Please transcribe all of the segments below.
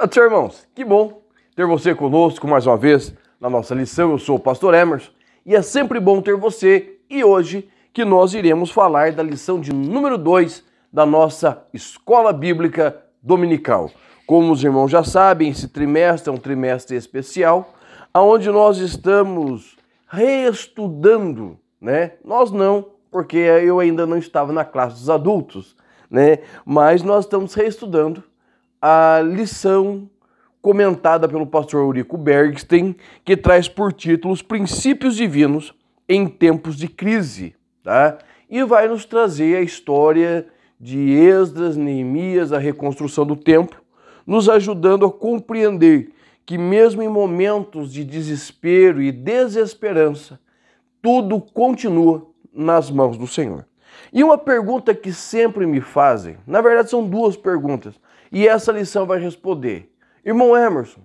Senhor, irmãos, que bom ter você conosco mais uma vez na nossa lição. Eu sou o pastor Emerson e é sempre bom ter você. E hoje que nós iremos falar da lição de número 2 da nossa Escola Bíblica Dominical. Como os irmãos já sabem, esse trimestre é um trimestre especial, onde nós estamos reestudando, né? Nós não, porque eu ainda não estava na classe dos adultos, né? Mas nós estamos reestudando a lição comentada pelo pastor Eurico Bergsten, que traz por título Os Princípios Divinos em Tempos de Crise, tá? E vai nos trazer a história de Esdras, Neemias, a reconstrução do templo, nos ajudando a compreender que mesmo em momentos de desespero e desesperança, tudo continua nas mãos do Senhor. E uma pergunta que sempre me fazem, na verdade são duas perguntas, e essa lição vai responder. Irmão Emerson,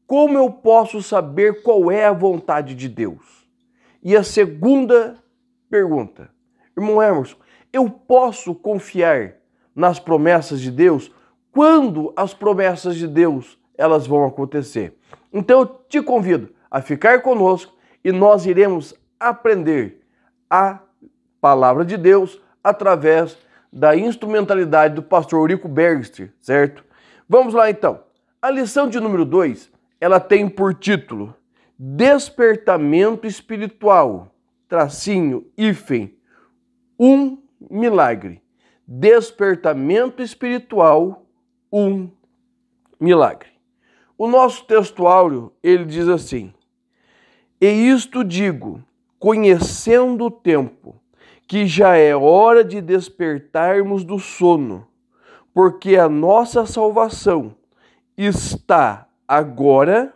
como eu posso saber qual é a vontade de Deus? E a segunda pergunta, irmão Emerson, eu posso confiar nas promessas de Deus? Quando as promessas de Deus elas vão acontecer? Então eu te convido a ficar conosco e nós iremos aprender a palavra de Deus através da instrumentalidade do pastor Eurico Bergsten, certo? Vamos lá então. A lição de número 2, ela tem por título Despertamento Espiritual, hífen, um milagre. Despertamento espiritual, um milagre. O nosso textuário, ele diz assim: E isto digo, conhecendo o tempo, que já é hora de despertarmos do sono, porque a nossa salvação está agora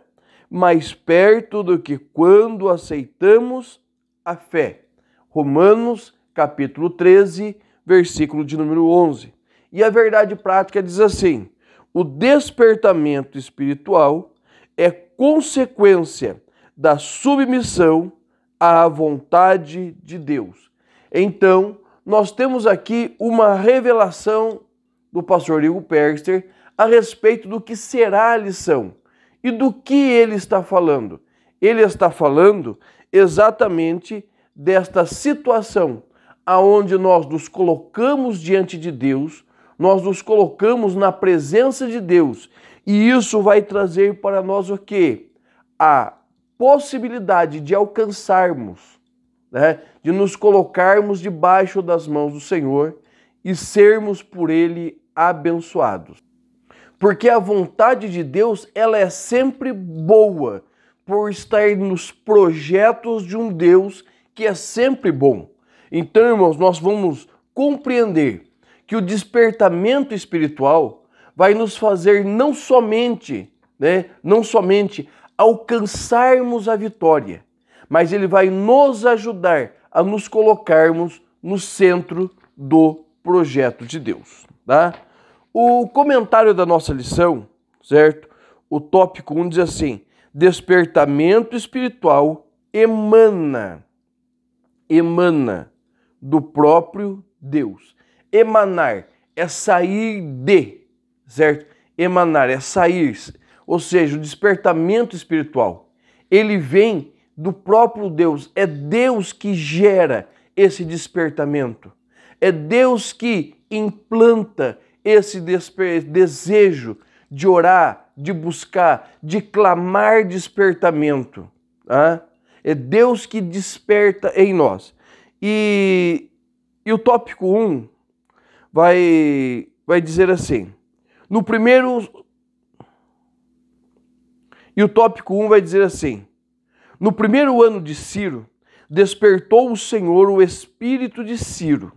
mais perto do que quando aceitamos a fé. Romanos, capítulo 13, versículo de número 11. E a verdade prática diz assim: o despertamento espiritual é consequência da submissão à vontade de Deus. Então, nós temos aqui uma revelação do pastor Eurico Bergsten a respeito do que será a lição. E do que ele está falando? Ele está falando exatamente desta situação aonde nós nos colocamos diante de Deus, nós nos colocamos na presença de Deus, e isso vai trazer para nós o quê? A possibilidade de alcançarmos, né? De nos colocarmos debaixo das mãos do Senhor e sermos por Ele abençoados. Porque a vontade de Deus, ela é sempre boa, por estar nos projetos de um Deus que é sempre bom. Então, irmãos, nós vamos compreender que o despertamento espiritual vai nos fazer não somente alcançarmos a vitória, mas ele vai nos ajudar a nos colocarmos no centro do projeto de Deus, tá? O comentário da nossa lição, certo? O tópico 1 diz assim: despertamento espiritual emana do próprio Deus. Emanar é sair de, certo? Emanar é sair, ou seja, o despertamento espiritual, ele vem do próprio Deus. É Deus que gera esse despertamento. É Deus que implanta esse desejo de orar, de buscar, de clamar despertamento. Tá? É Deus que desperta em nós. E o tópico 1 vai dizer assim, no primeiro ano de Ciro, despertou o Senhor o espírito de Ciro.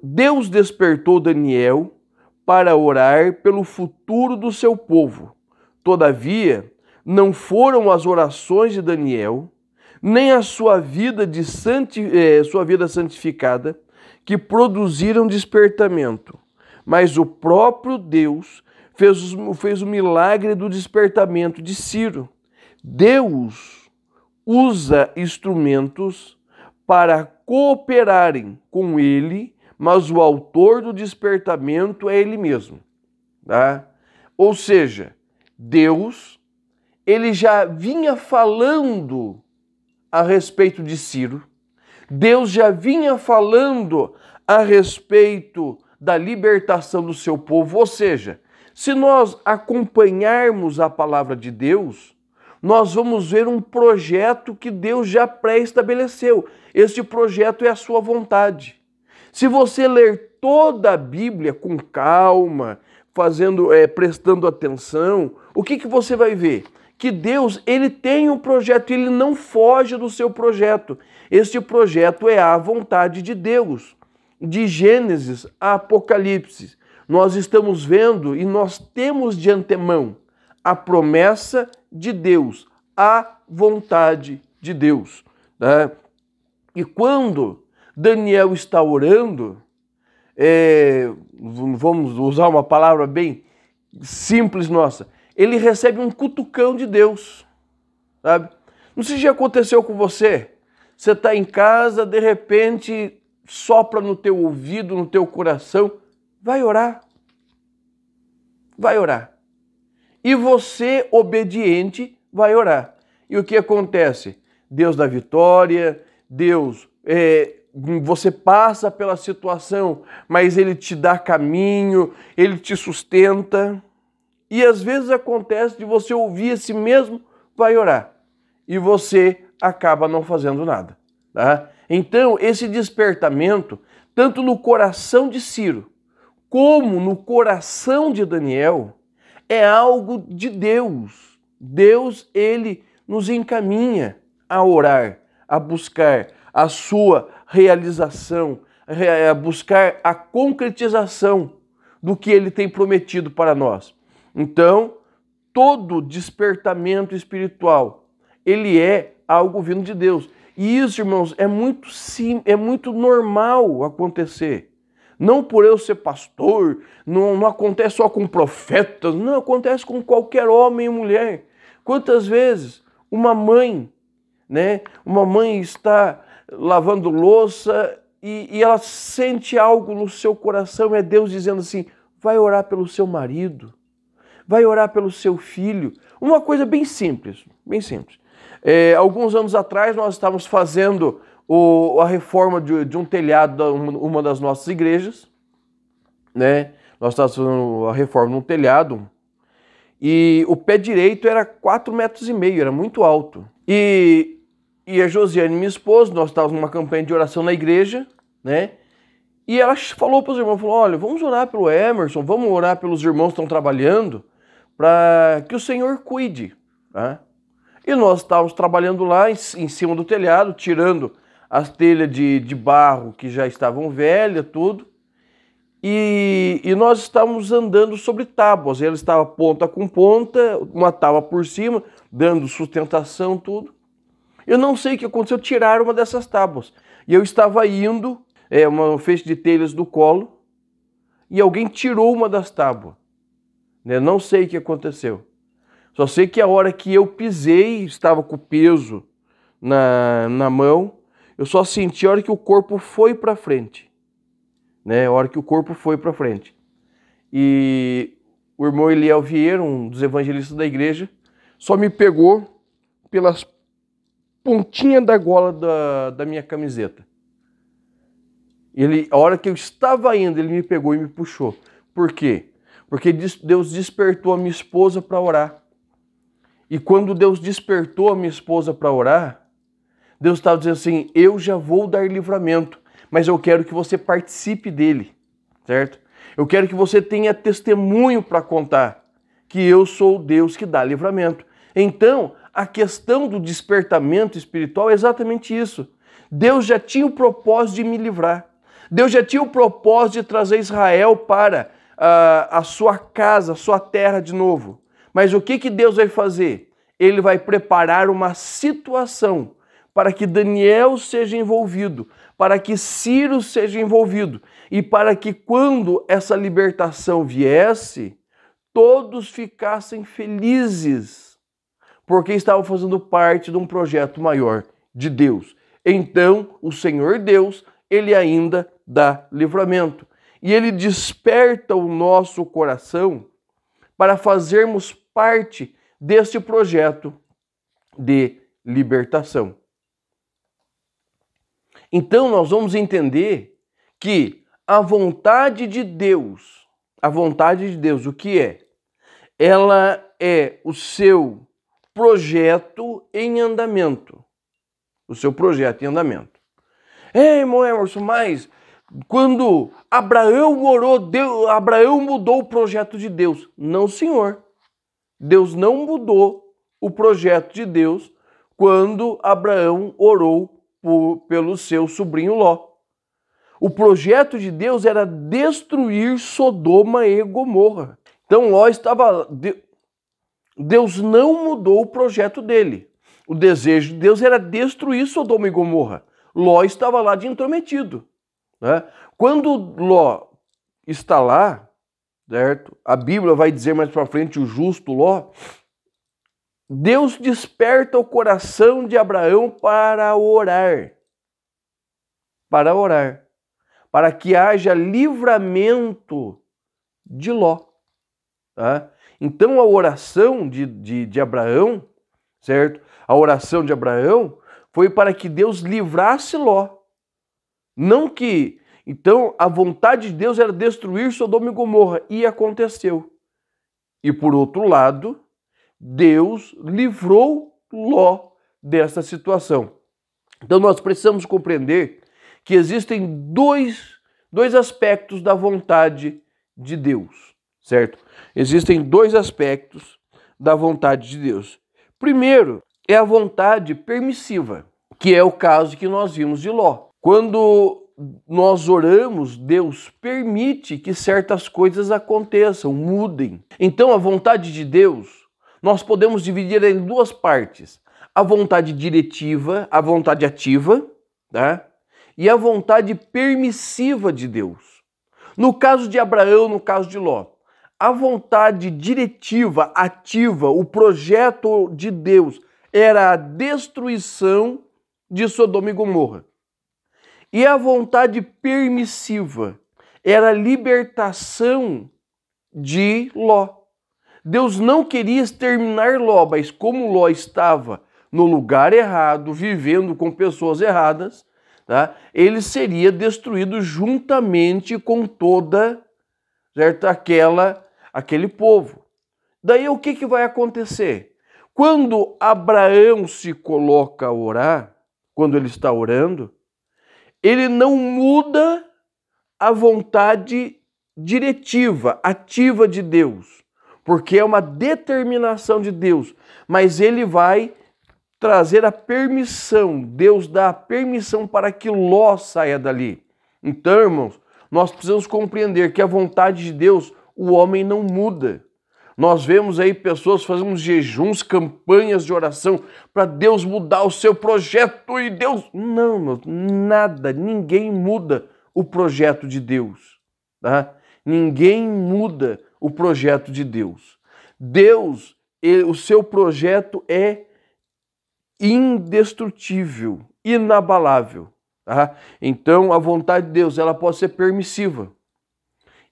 Deus despertou Daniel para orar pelo futuro do seu povo. Todavia, não foram as orações de Daniel, nem a sua vida santificada, que produziram despertamento, mas o próprio Deus fez o milagre do despertamento de Ciro. Deus usa instrumentos para cooperarem com ele, mas o autor do despertamento é ele mesmo. Tá? Ou seja, Deus, ele já vinha falando a respeito de Ciro, Deus já vinha falando a respeito da libertação do seu povo. Ou seja, se nós acompanharmos a palavra de Deus, nós vamos ver um projeto que Deus já pré-estabeleceu. Este projeto é a sua vontade. Se você ler toda a Bíblia com calma, prestando atenção, o que você vai ver? Que Deus, ele tem um projeto, ele não foge do seu projeto. Este projeto é a vontade de Deus. De Gênesis a Apocalipse, nós estamos vendo e nós temos de antemão a promessa de Deus, a vontade de Deus. Tá? E quando Daniel está orando, vamos usar uma palavra bem simples nossa, ele recebe um cutucão de Deus, sabe? Não sei se já aconteceu com você. Você está em casa, de repente sopra no teu ouvido, no teu coração, vai orar. Vai orar. E você, obediente, vai orar. E o que acontece? Deus dá vitória, Deus, você passa pela situação, mas Ele te dá caminho, Ele te sustenta. E às vezes acontece de você ouvir esse mesmo, vai orar. E você acaba não fazendo nada. Tá? Então, esse despertamento, tanto no coração de Ciro, como no coração de Daniel, é algo de Deus. Deus, ele nos encaminha a orar, a buscar a sua realização, a buscar a concretização do que ele tem prometido para nós. Então, todo despertamento espiritual, ele é algo vindo de Deus. E isso, irmãos, é muito normal acontecer. Não por eu ser pastor, não acontece só com profetas, não acontece com qualquer homem e mulher. Quantas vezes uma mãe, uma mãe está lavando louça e ela sente algo no seu coração, é Deus dizendo assim, vai orar pelo seu marido, vai orar pelo seu filho. Uma coisa bem simples, bem simples. Alguns anos atrás nós estávamos fazendo a reforma de um telhado de uma das nossas igrejas, né? Nós estávamos fazendo a reforma no telhado e o pé direito era 4,5 metros, era muito alto. E a Josiane, minha esposa, nós estávamos numa campanha de oração na igreja, né? E ela falou para os irmãos, olha, vamos orar pelo Emerson, vamos orar pelos irmãos que estão trabalhando, para que o Senhor cuide, tá? E nós estávamos trabalhando lá em cima do telhado, tirando as telhas de barro que já estavam velhas, tudo. E nós estávamos andando sobre tábuas. Ela estava ponta com ponta, uma tábua por cima, dando sustentação, tudo. Eu não sei o que aconteceu, tiraram uma dessas tábuas. E eu estava indo, uma feixe de telhas do colo, e alguém tirou uma das tábuas. Não sei o que aconteceu. Só sei que a hora que eu pisei, estava com o peso na mão, eu só senti a hora que o corpo foi para frente. A hora que o corpo foi para frente. E o irmão Eliel Vieira, um dos evangelistas da igreja, só me pegou pelas pontinhas da gola da minha camiseta. A hora que eu estava indo, ele me pegou e me puxou. Por quê? Porque Deus despertou a minha esposa para orar. E quando Deus despertou a minha esposa para orar, Deus estava dizendo assim, eu já vou dar livramento, mas eu quero que você participe dele, certo? Eu quero que você tenha testemunho para contar que eu sou o Deus que dá livramento. Então, a questão do despertamento espiritual é exatamente isso. Deus já tinha o propósito de me livrar. Deus já tinha o propósito de trazer Israel para a sua casa, a sua terra de novo. Mas o que Deus vai fazer? Ele vai preparar uma situação para que Daniel seja envolvido, para que Ciro seja envolvido e para que quando essa libertação viesse, todos ficassem felizes, porque estavam fazendo parte de um projeto maior de Deus. Então, o Senhor Deus, ele ainda dá livramento. E ele desperta o nosso coração para fazermos parte deste projeto de libertação. Então nós vamos entender que a vontade de Deus, o que é? Ela é o seu projeto em andamento. O seu projeto em andamento. Irmão Emerson, mas quando Abraão orou, Abraão mudou o projeto de Deus. Não, senhor. Deus não mudou o projeto de Deus quando Abraão orou pelo seu sobrinho Ló. O projeto de Deus era destruir Sodoma e Gomorra. Então Ló estava... Deus não mudou o projeto dele. O desejo de Deus era destruir Sodoma e Gomorra. Ló estava lá de intrometido, né? Quando Ló está lá, certo? A Bíblia vai dizer mais para frente o justo Ló. Deus desperta o coração de Abraão para orar. Para que haja livramento de Ló. Tá? Então a oração de Abraão, certo? A oração de Abraão foi para que Deus livrasse Ló. Não que... Então a vontade de Deus era destruir Sodoma e Gomorra. E aconteceu. E por outro lado, Deus livrou Ló dessa situação. Então nós precisamos compreender que existem dois aspectos da vontade de Deus, certo? Existem dois aspectos da vontade de Deus. Primeiro, é a vontade permissiva, que é o caso que nós vimos de Ló. Quando nós oramos, Deus permite que certas coisas aconteçam, mudem. Então a vontade de Deus, nós podemos dividir em duas partes. A vontade diretiva, a vontade ativa, tá? E a vontade permissiva de Deus. No caso de Abraão, no caso de Ló, a vontade diretiva, ativa, o projeto de Deus era a destruição de Sodoma e Gomorra. E a vontade permissiva era a libertação de Ló. Deus não queria exterminar Ló, mas como Ló estava no lugar errado, vivendo com pessoas erradas, tá? Ele seria destruído juntamente com toda, certo? Aquele povo. Daí o que vai acontecer? Quando Abraão se coloca a orar, quando ele está orando, ele não muda a vontade diretiva, ativa de Deus, porque é uma determinação de Deus, mas ele vai trazer a permissão, Deus dá a permissão para que Ló saia dali. Então, irmãos, nós precisamos compreender que a vontade de Deus, o homem não muda. Nós vemos aí pessoas fazendo jejuns, campanhas de oração para Deus mudar o seu projeto e Deus... Não, nada, ninguém muda o projeto de Deus. Tá? Ninguém muda o projeto de Deus. Deus, o seu projeto é indestrutível, inabalável. Tá? Então, a vontade de Deus, ela pode ser permissiva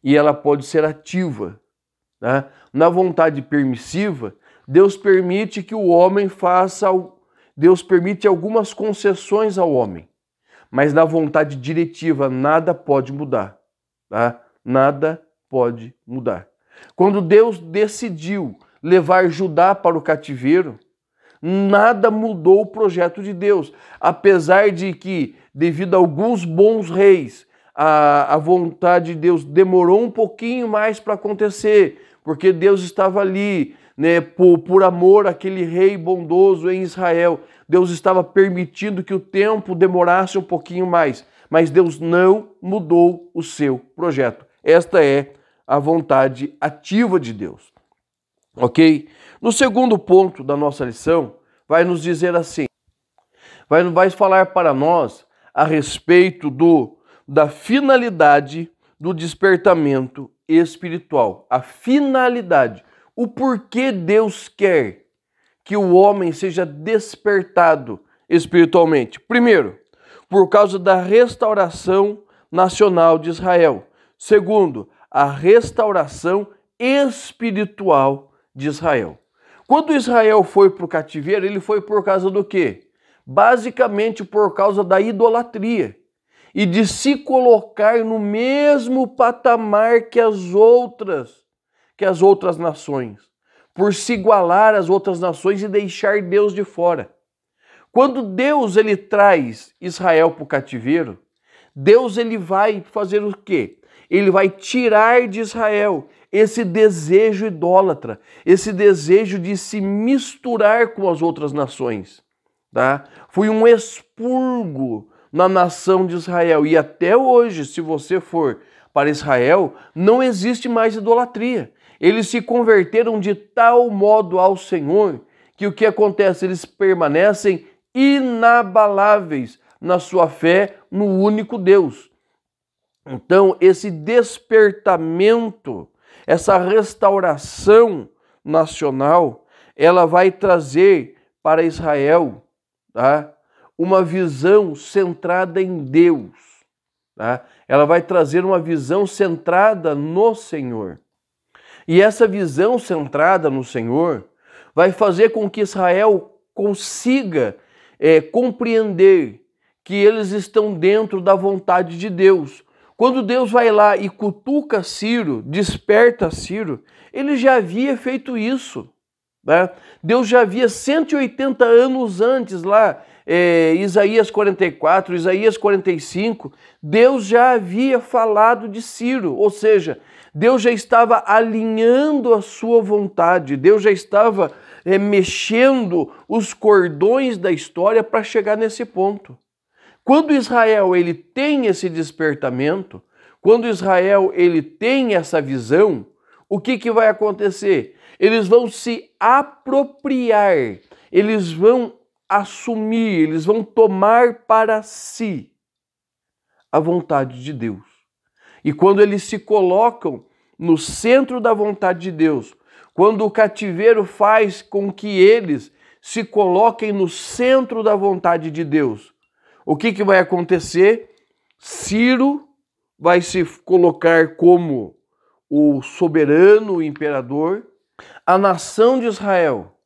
e ela pode ser ativa. Tá? Na vontade permissiva, Deus permite que o homem Deus permite algumas concessões ao homem. Mas na vontade diretiva, nada pode mudar. Tá? Nada pode mudar. Quando Deus decidiu levar Judá para o cativeiro, nada mudou o projeto de Deus. Apesar de que, devido a alguns bons reis, a vontade de Deus demorou um pouquinho mais para acontecer, porque Deus estava ali, né, por amor àquele rei bondoso em Israel. Deus estava permitindo que o tempo demorasse um pouquinho mais, mas Deus não mudou o seu projeto. Esta é a vontade ativa de Deus. Ok? No segundo ponto da nossa lição, vai nos dizer assim, vai falar para nós a respeito da finalidade do despertamento espiritual. A finalidade, o porquê Deus quer que o homem seja despertado espiritualmente. Primeiro, por causa da restauração nacional de Israel. Segundo, a restauração espiritual de Israel. Quando Israel foi para o cativeiro, ele foi por causa do quê? Basicamente por causa da idolatria e de se colocar no mesmo patamar que as outras nações, por se igualar às outras nações e deixar Deus de fora. Quando Deus ele traz Israel para o cativeiro, Deus ele vai fazer o quê? Ele vai tirar de Israel esse desejo idólatra, esse desejo de se misturar com as outras nações. Tá? Foi um expurgo na nação de Israel. E até hoje, se você for para Israel, não existe mais idolatria. Eles se converteram de tal modo ao Senhor que o que acontece? Eles permanecem inabaláveis na sua fé no único Deus. Então, esse despertamento, essa restauração nacional, ela vai trazer para Israel, tá, uma visão centrada em Deus. Tá? Ela vai trazer uma visão centrada no Senhor. E essa visão centrada no Senhor vai fazer com que Israel consiga compreender que eles estão dentro da vontade de Deus. Quando Deus vai lá e cutuca Ciro, desperta Ciro, ele já havia feito isso. Né? Deus já havia 180 anos antes lá, Isaías 44, Isaías 45, Deus já havia falado de Ciro, ou seja, Deus já estava alinhando a sua vontade, Deus já estava mexendo os cordões da história para chegar nesse ponto. Quando Israel ele tem esse despertamento, quando Israel ele tem essa visão, o que vai acontecer? Eles vão se apropriar, eles vão assumir, eles vão tomar para si a vontade de Deus. E quando eles se colocam no centro da vontade de Deus, quando o cativeiro faz com que eles se coloquem no centro da vontade de Deus, o que vai acontecer? Ciro vai se colocar como o soberano, o imperador. A nação de Israel,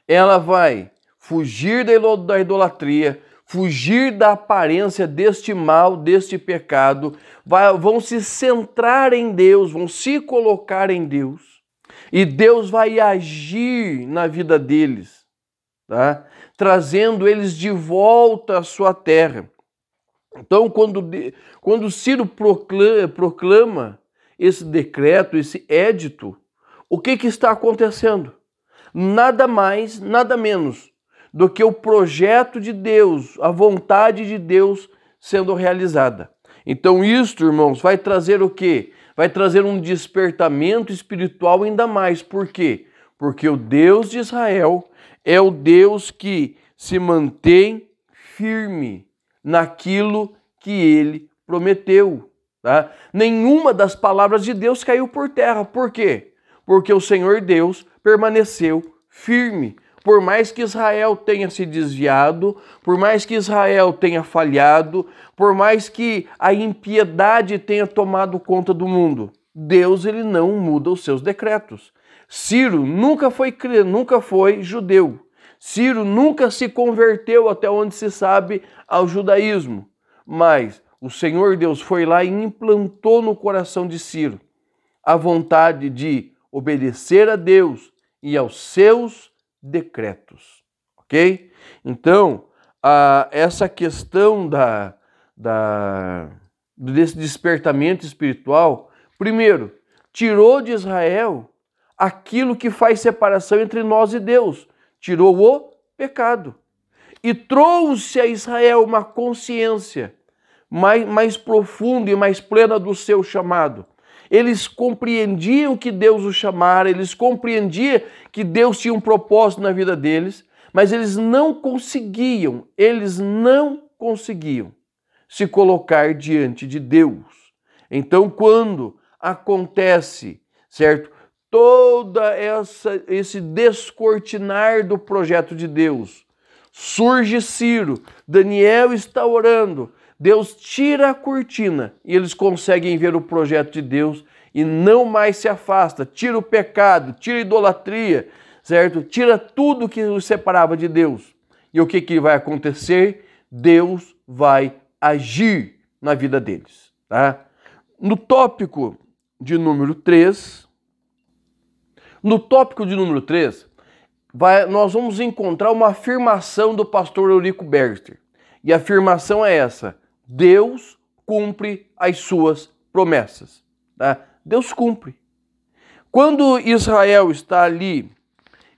ela vai fugir da idolatria, fugir da aparência deste mal, deste pecado, vão se centrar em Deus, vão se colocar em Deus. E Deus vai agir na vida deles, tá? Trazendo eles de volta à sua terra. Então, quando Ciro proclama esse decreto, esse édito, o que está acontecendo? Nada mais, nada menos do que o projeto de Deus, a vontade de Deus sendo realizada. Então isto, irmãos, vai trazer o quê? Vai trazer um despertamento espiritual ainda mais. Por quê? Porque o Deus de Israel é o Deus que se mantém firme naquilo que ele prometeu. Tá? Nenhuma das palavras de Deus caiu por terra. Por quê? Porque o Senhor Deus permaneceu firme. Por mais que Israel tenha se desviado, por mais que Israel tenha falhado, por mais que a impiedade tenha tomado conta do mundo, Deus ele não muda os seus decretos. Ciro nunca foi judeu. Ciro nunca se converteu, até onde se sabe, ao judaísmo. Mas o Senhor Deus foi lá e implantou no coração de Ciro a vontade de obedecer a Deus e aos seus decretos, ok? Então, essa questão desse despertamento espiritual, primeiro, tirou de Israel aquilo que faz separação entre nós e Deus, tirou o pecado e trouxe a Israel uma consciência mais profunda e mais plena do seu chamado. Eles compreendiam que Deus os chamara, eles compreendiam que Deus tinha um propósito na vida deles, mas eles não conseguiam se colocar diante de Deus. Então, quando acontece, certo, esse descortinar do projeto de Deus, surge Ciro, Daniel está orando, Deus tira a cortina e eles conseguem ver o projeto de Deus e não mais se afasta. Tira o pecado, tira a idolatria, certo? Tira tudo que os separava de Deus. E o que vai acontecer? Deus vai agir na vida deles, tá? No tópico de número 3, nós vamos encontrar uma afirmação do pastor Eurico Berger. E a afirmação é essa: Deus cumpre as suas promessas. Tá? Deus cumpre. Quando Israel está ali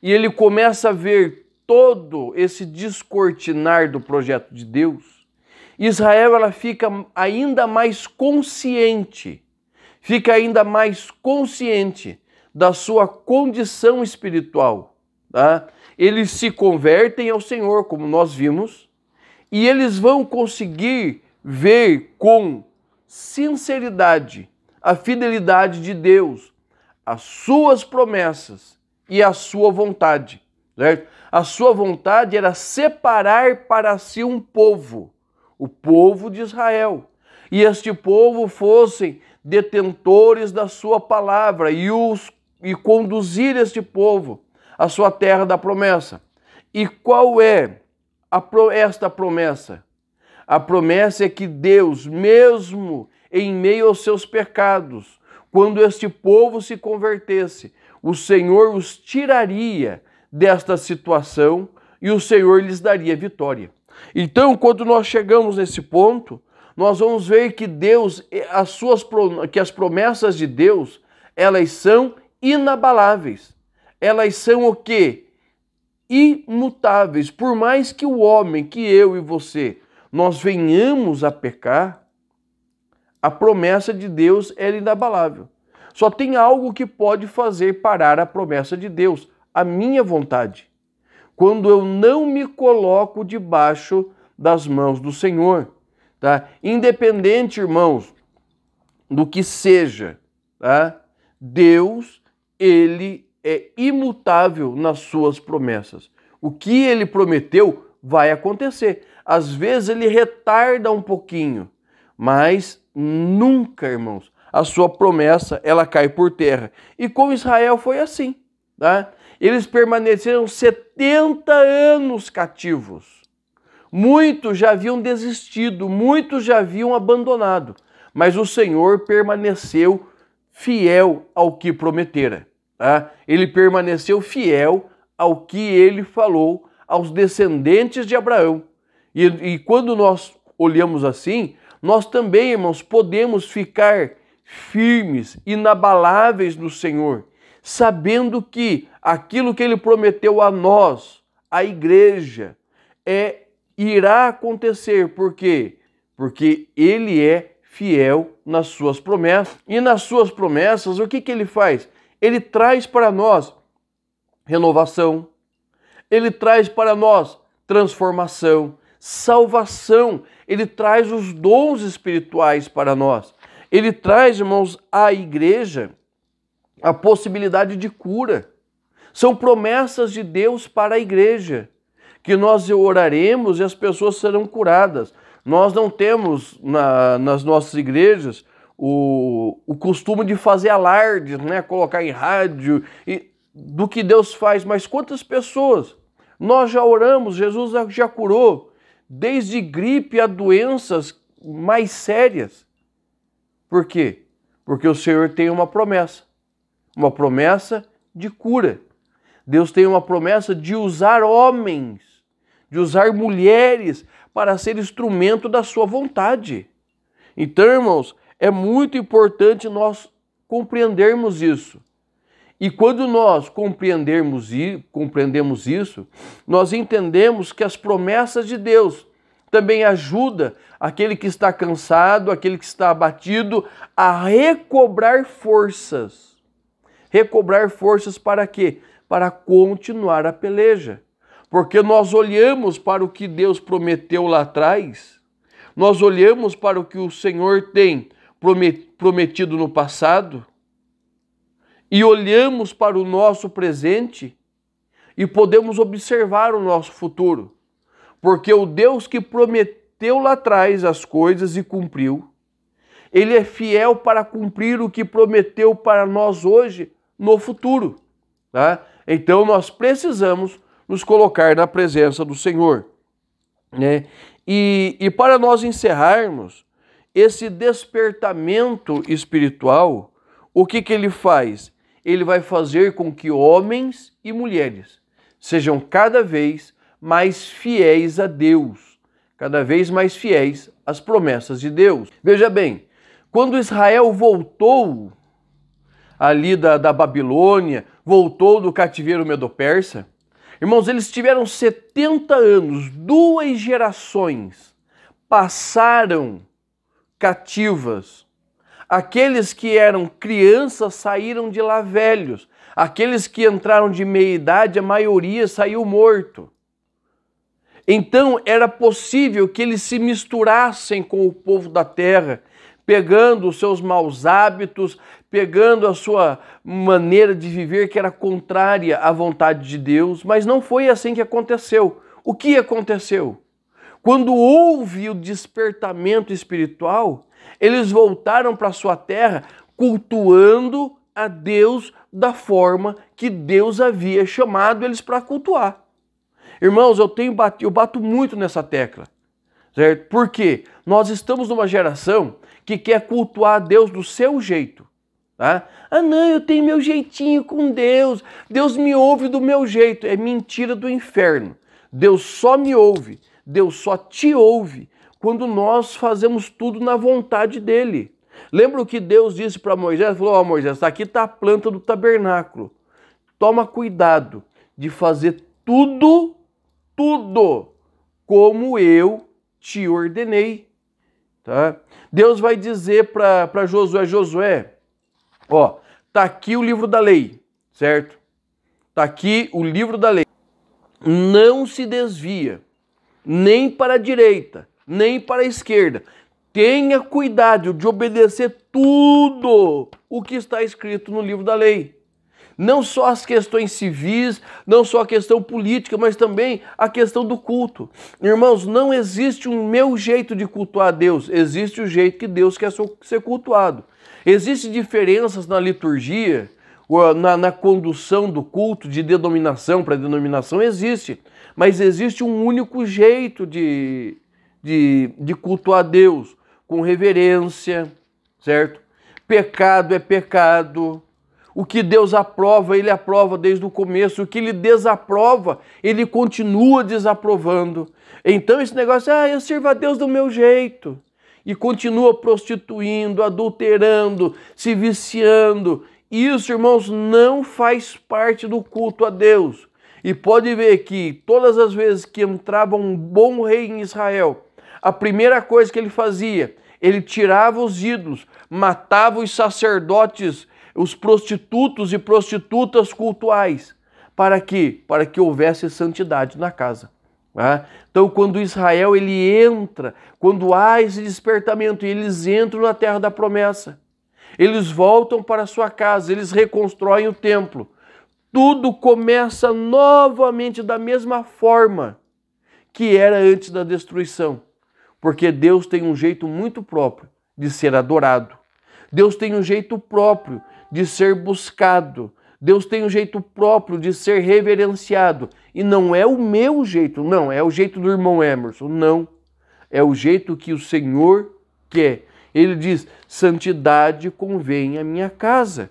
e ele começa a ver todo esse descortinar do projeto de Deus, Israel ela fica ainda mais consciente, da sua condição espiritual. Tá? Eles se convertem ao Senhor, como nós vimos, e eles vão conseguir ver com sinceridade a fidelidade de Deus, as suas promessas e a sua vontade. Certo? A sua vontade era separar para si um povo, o povo de Israel, e este povo fossem detentores da sua palavra e conduzir este povo à sua terra da promessa. E qual é esta promessa? A promessa é que Deus, mesmo em meio aos seus pecados, quando este povo se convertesse, o Senhor os tiraria desta situação e o Senhor lhes daria vitória. Então, quando nós chegamos nesse ponto, nós vamos ver que que as promessas de Deus, elas são inabaláveis. Elas são o quê? Imutáveis. Por mais que o homem, que eu e você, nós venhamos a pecar, a promessa de Deus é inabalável. Só tem algo que pode fazer parar a promessa de Deus: a minha vontade. Quando eu não me coloco debaixo das mãos do Senhor. Tá? Independente, irmãos, do que seja, tá? Deus, ele é imutável nas suas promessas. O que ele prometeu vai acontecer. Às vezes ele retarda um pouquinho, mas nunca, irmãos, a sua promessa ela cai por terra. E com Israel foi assim. Tá? Eles permaneceram 70 anos cativos. Muitos já haviam desistido, muitos já haviam abandonado, mas o Senhor permaneceu fiel ao que prometera. Tá? Ele permaneceu fiel ao que ele falou aos descendentes de Abraão. E quando nós olhamos assim, nós também, irmãos, podemos ficar firmes, inabaláveis no Senhor, sabendo que aquilo que ele prometeu a nós, a igreja, irá acontecer. Por quê? Porque ele é fiel nas suas promessas. E nas suas promessas, o que ele faz? Ele traz para nós renovação, ele traz para nós transformação, salvação, ele traz os dons espirituais para nós. Ele traz, irmãos, à igreja a possibilidade de cura. São promessas de Deus para a igreja, que nós oraremos e as pessoas serão curadas. Nós não temos nas nossas igrejas o costume de fazer alardes, né? Colocar em rádio do que Deus faz, mas quantas pessoas nós já oramos, Jesus já curou, desde gripe a doenças mais sérias. Por quê? Porque o Senhor tem uma promessa de cura. Deus tem uma promessa de usar homens, de usar mulheres para ser instrumento da sua vontade. Então, irmãos, é muito importante nós compreendermos isso. E quando nós compreendemos isso, nós entendemos que as promessas de Deus também ajudam aquele que está cansado, aquele que está abatido, a recobrar forças. Recobrar forças para quê? Para continuar a peleja. Porque nós olhamos para o que Deus prometeu lá atrás, nós olhamos para o que o Senhor tem prometido no passado, e olhamos para o nosso presente e podemos observar o nosso futuro. Porque o Deus que prometeu lá atrás as coisas e cumpriu, Ele é fiel para cumprir o que prometeu para nós hoje, no futuro. Tá? Então nós precisamos nos colocar na presença do Senhor. Né? E para nós encerrarmos esse despertamento espiritual, o que ele faz? Ele vai fazer com que homens e mulheres sejam cada vez mais fiéis a Deus, cada vez mais fiéis às promessas de Deus. Veja bem, quando Israel voltou ali da Babilônia, voltou do cativeiro medo-persa, irmãos, eles tiveram 70 anos, 2 gerações passaram cativas. Aqueles que eram crianças saíram de lá velhos. Aqueles que entraram de meia-idade, a maioria saiu morto. Então era possível que eles se misturassem com o povo da terra, pegando os seus maus hábitos, pegando a sua maneira de viver que era contrária à vontade de Deus, mas não foi assim que aconteceu. O que aconteceu? Quando houve o despertamento espiritual, eles voltaram para a sua terra cultuando a Deus da forma que Deus havia chamado eles para cultuar. Irmãos, eu bato muito nessa tecla, certo? Porque nós estamos numa geração que quer cultuar a Deus do seu jeito. Tá? Ah não, eu tenho meu jeitinho com Deus, Deus me ouve do meu jeito. É mentira do inferno. Deus só me ouve, Deus só te ouve quando nós fazemos tudo na vontade dele. Lembra o que Deus disse para Moisés? Falou, ó Moisés, aqui está a planta do tabernáculo. Toma cuidado de fazer tudo como eu te ordenei. Tá? Deus vai dizer para Josué, ó, tá aqui o livro da lei, certo? Tá aqui o livro da lei. Não se desvia, nem para a direita, nem para a esquerda. Tenha cuidado de obedecer tudo o que está escrito no livro da lei. Não só as questões civis, não só a questão política, mas também a questão do culto. Irmãos, não existe um meu jeito de cultuar a Deus, existe o jeito que Deus quer ser cultuado. Existem diferenças na liturgia, na condução do culto, de denominação para denominação, existe. Mas existe um único jeito de cultuar a Deus, com reverência, certo? Pecado é pecado. O que Deus aprova, Ele aprova desde o começo. O que Ele desaprova, Ele continua desaprovando. Então esse negócio, eu sirvo a Deus do meu jeito. E continua prostituindo, adulterando, se viciando. Isso, irmãos, não faz parte do culto a Deus. E pode ver que todas as vezes que entrava um bom rei em Israel, a primeira coisa que ele fazia, ele tirava os ídolos, matava os sacerdotes, os prostitutos e prostitutas cultuais. Para quê? Para que houvesse santidade na casa. Tá? Então, quando Israel ele entra, quando há esse despertamento, eles entram na terra da promessa. Eles voltam para a sua casa, eles reconstroem o templo. Tudo começa novamente da mesma forma que era antes da destruição. Porque Deus tem um jeito muito próprio de ser adorado. Deus tem um jeito próprio de ser buscado. Deus tem um jeito próprio de ser reverenciado. E não é o meu jeito, não. É o jeito do irmão Emerson, não. É o jeito que o Senhor quer. Ele diz, santidade convém à minha casa.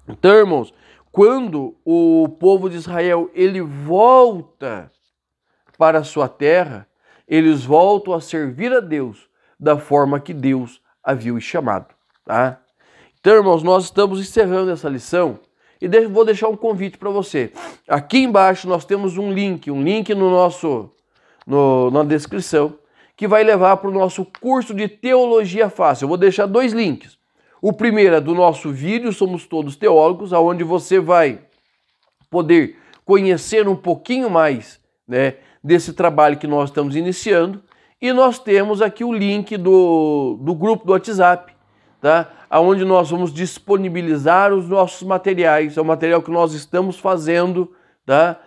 Então, irmãos, quando o povo de Israel ele volta para a sua terra, eles voltam a servir a Deus da forma que Deus havia os chamado. Tá? Então, irmãos, nós estamos encerrando essa lição e vou deixar um convite para você. Aqui embaixo nós temos um link na descrição, que vai levar para o nosso curso de Teologia Fácil. Eu vou deixar 2 links. O primeiro é do nosso vídeo, Somos Todos Teólogos, onde você vai poder conhecer um pouquinho mais, né, desse trabalho que nós estamos iniciando. E nós temos aqui o link do grupo do WhatsApp, tá? Onde nós vamos disponibilizar os nossos materiais. É o material que nós estamos fazendo, tá?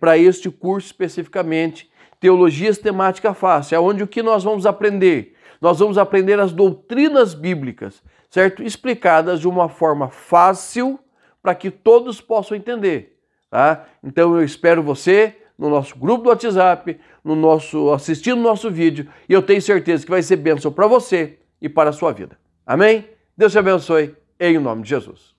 Para este curso especificamente. Teologia Sistemática Fácil, é onde o que nós vamos aprender? nós vamos aprender as doutrinas bíblicas, certo? Explicadas de uma forma fácil para que todos possam entender, tá? Então eu espero você no nosso grupo do WhatsApp, assistindo o nosso vídeo, e eu tenho certeza que vai ser bênção para você e para a sua vida. Amém? Deus te abençoe, em nome de Jesus.